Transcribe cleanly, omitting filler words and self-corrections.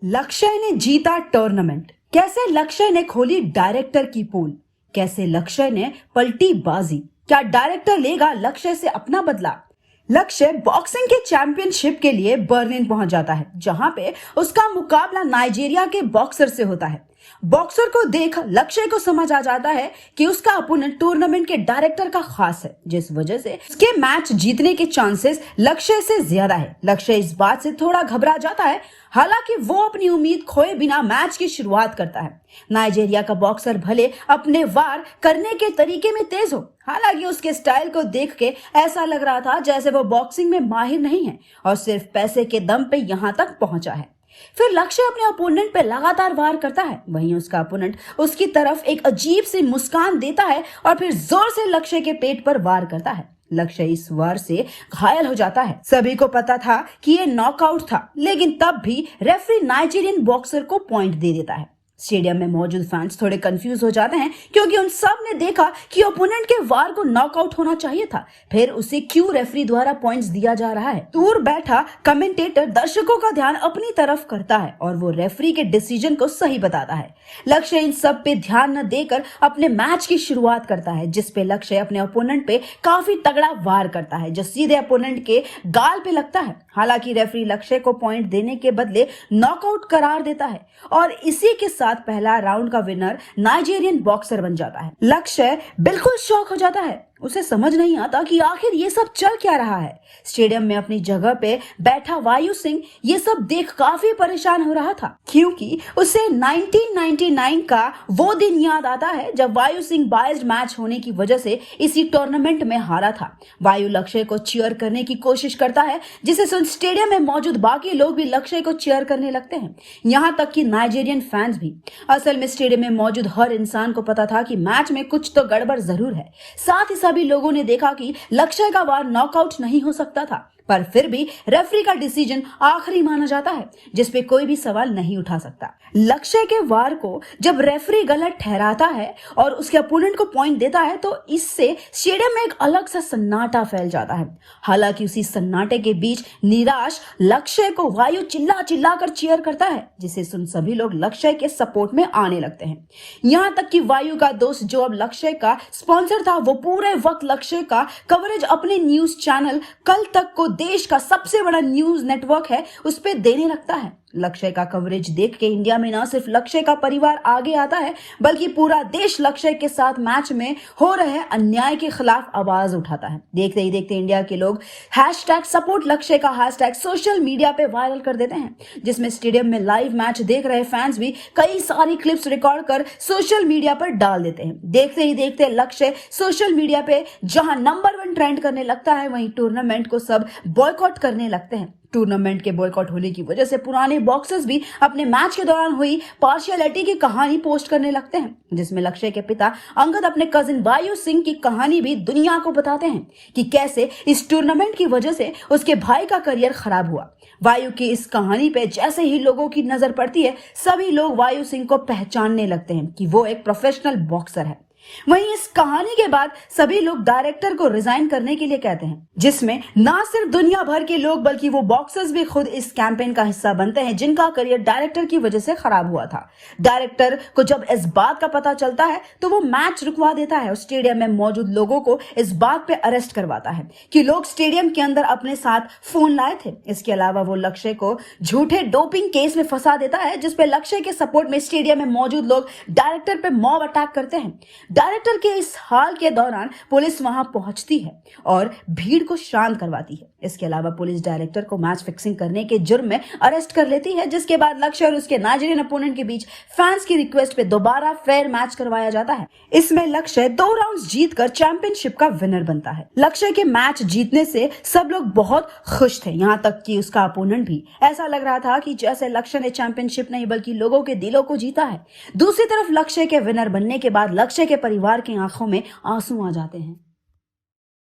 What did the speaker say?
लक्ष्य ने जीता टूर्नामेंट। कैसे लक्ष्य ने खोली डायरेक्टर की पोल। कैसे लक्ष्य ने पलटी बाजी। क्या डायरेक्टर लेगा लक्ष्य से अपना बदला। लक्ष्य बॉक्सिंग के चैंपियनशिप के लिए बर्लिन पहुंच जाता है, जहां पे उसका मुकाबला नाइजीरिया के बॉक्सर से होता है। बॉक्सर को देख लक्ष्य को समझ आ जाता है कि उसका अपोनेंट टूर्नामेंट के डायरेक्टर का खास है, जिस वजह से उसके मैच जीतने के चांसेस लक्ष्य से ज्यादा है। लक्ष्य इस बात से थोड़ा घबरा जाता है, हालांकि वो अपनी उम्मीद खोए बिना मैच की शुरुआत करता है। नाइजीरिया का बॉक्सर भले अपने वार करने के तरीके में तेज हो, हालांकि उसके स्टाइल को देख के ऐसा लग रहा था जैसे वो बॉक्सिंग में माहिर नहीं है और सिर्फ पैसे के दम पे यहां तक पहुंचा है। फिर लक्ष्य अपने ओपोनेंट पे लगातार वार करता है, वहीं उसका ओपोनेंट उसकी तरफ एक अजीब सी मुस्कान देता है और फिर जोर से लक्ष्य के पेट पर वार करता है। लक्ष्य इस वार से घायल हो जाता है। सभी को पता था कि ये नॉकआउट था, लेकिन तब भी रेफरी नाइजीरियन बॉक्सर को पॉइंट दे देता है। स्टेडियम में मौजूद फैंस थोड़े कंफ्यूज हो जाते हैं, क्योंकि उन सब ने देखा कि ओपोनेंट के वार को नॉकआउट होना चाहिए था, फिर उसे क्यों रेफरी द्वारा पॉइंट्स दिया जा रहा है। दूर बैठा कमेंटेटर दर्शकों का ध्यान अपनी तरफ करता है और वो रेफरी के डिसीजन को सही बताता है। लक्ष्य इन सब पे ध्यान न देकर अपने मैच की शुरुआत करता है, जिसपे लक्ष्य अपने ओपोनेंट पे काफी तगड़ा वार करता है, जो सीधे ओपोनेंट के गाल पे लगता है। हालांकि रेफरी लक्ष्य को पॉइंट देने के बदले नॉकआउट करार देता है और इसी के साथ पहला राउंड का विनर नाइजीरियन बॉक्सर बन जाता है। लक्ष्य बिल्कुल शॉक हो जाता है, उसे समझ नहीं आता कि आखिर ये सब चल क्या रहा है। स्टेडियम में अपनी जगह पे बैठा वायु सिंह ये सब देख काफी परेशान हो रहा था, क्योंकि उसे 1999 का वो दिन याद आता है जब वायु सिंह बायस्ड मैच होने की वजह से इसी टूर्नामेंट में हारा था। वायु लक्ष्य को चीयर करने की कोशिश करता है, जिसे सुन स्टेडियम में मौजूद बाकी लोग भी लक्ष्य को चीयर करने लगते हैं, यहाँ तक कि नाइजीरियन फैंस भी। असल में स्टेडियम में मौजूद हर इंसान को पता था कि मैच में कुछ तो गड़बड़ जरूर है। साथ ही सभी लोगों ने देखा कि लक्ष्य का वार नॉकआउट नहीं हो सकता था, पर फिर भी रेफरी का डिसीजन आखिरी माना जाता है, जिसपे कोई भी सवाल नहीं उठा सकता। लक्ष्य के वार को जब रेफरी गलत ठहराता है और उसके अपोनेंट को पॉइंट देता है, तो इससे स्टेडियम में एक अलग सा सन्नाटा फैल जाता है। हालांकि उसी सन्नाटे के बीच निराश लक्ष्य को वायु चिल्ला चिल्ला कर चीयर करता है, जिसे सुन सभी लोग लक्ष्य के सपोर्ट में आने लगते हैं। यहाँ तक कि वायु का दोस्त जो अब लक्ष्य का स्पॉन्सर था, वो पूरे वक्त लक्ष्य का कवरेज अपने न्यूज चैनल कल तक को देश का सबसे बड़ा न्यूज नेटवर्क है उस पे देने लगता है। लक्ष्य का कवरेज देख के इंडिया में न सिर्फ लक्ष्य का परिवार आगे आता है, बल्कि पूरा देश लक्ष्य के साथ मैच में हो रहे अन्याय के खिलाफ आवाज उठाता है। देखते ही देखते इंडिया के लोग #सपोर्ट लक्ष्य का हैशटैग सोशल मीडिया पे वायरल कर देते हैं, जिसमें स्टेडियम में लाइव मैच देख रहे फैंस भी कई सारी क्लिप्स रिकॉर्ड कर सोशल मीडिया पर डाल देते हैं। देखते ही देखते लक्ष्य सोशल मीडिया पे जहां नंबर 1 ट्रेंड करने लगता है, वहीं टूर्नामेंट को सब बॉयकॉट करने लगते हैं। टूर्नामेंट के बॉयकॉट होने की वजह से पुराने बॉक्सर्स भी अपने मैच के दौरान हुई पार्शियलिटी की कहानी पोस्ट करने लगते हैं, जिसमें लक्ष्य के पिता अंगद अपने कजिन वायु सिंह की कहानी भी दुनिया को बताते हैं कि कैसे इस टूर्नामेंट की वजह से उसके भाई का करियर खराब हुआ। वायु की इस कहानी पे जैसे ही लोगों की नजर पड़ती है, सभी लोग वायु सिंह को पहचानने लगते हैं कि वो एक प्रोफेशनल बॉक्सर है। वहीं इस कहानी के बाद सभी लोग डायरेक्टर को रिजाइन करने के लिए कहते हैं, जिसमें ना सिर्फ दुनिया भर के लोग बल्कि वो बॉक्सर्स भी खुद इस कैंपेन का हिस्सा बनते हैं, जिनका करियर डायरेक्टर की वजह से खराब हुआ था। डायरेक्टर को जब इस बात का पता चलता है, तो वो मैच रुकवा देता है और स्टेडियम में मौजूद लोगों को इस बात पे अरेस्ट करवाता है कि लोग स्टेडियम के अंदर अपने साथ फोन लाए थे। इसके अलावा वो लक्ष्य को झूठे डोपिंग केस में फंसा देता है, जिसपे लक्ष्य के सपोर्ट में स्टेडियम में मौजूद लोग डायरेक्टर पे मॉब अटैक करते हैं। डायरेक्टर के इस हाल के दौरान पुलिस वहां पहुंचती है और भीड़ को शांत करवाती है। इसके अलावा पुलिस डायरेक्टर को मैच फिक्सिंग करने के जुर्म में अरेस्ट कर लेती है, जिसके बाद लक्ष्य और उसके नाइजीरियन अपोनेंट के बीच फैंस की रिक्वेस्ट पे दोबारा फेयर मैच करवाया जाता है। इसमें लक्ष्य 2 राउंड्स जीतकर चैंपियनशिप का विनर बनता है। लक्ष्य के मैच जीतने से सब लोग बहुत खुश थे, यहाँ तक कि उसका अपोनेंट भी। ऐसा लग रहा था कि जैसे लक्ष्य ने चैंपियनशिप नहीं बल्कि लोगों के दिलों को जीता है। दूसरी तरफ लक्ष्य के विनर बनने के बाद लक्ष्य के परिवार की आंखों में आंसू आ जाते हैं।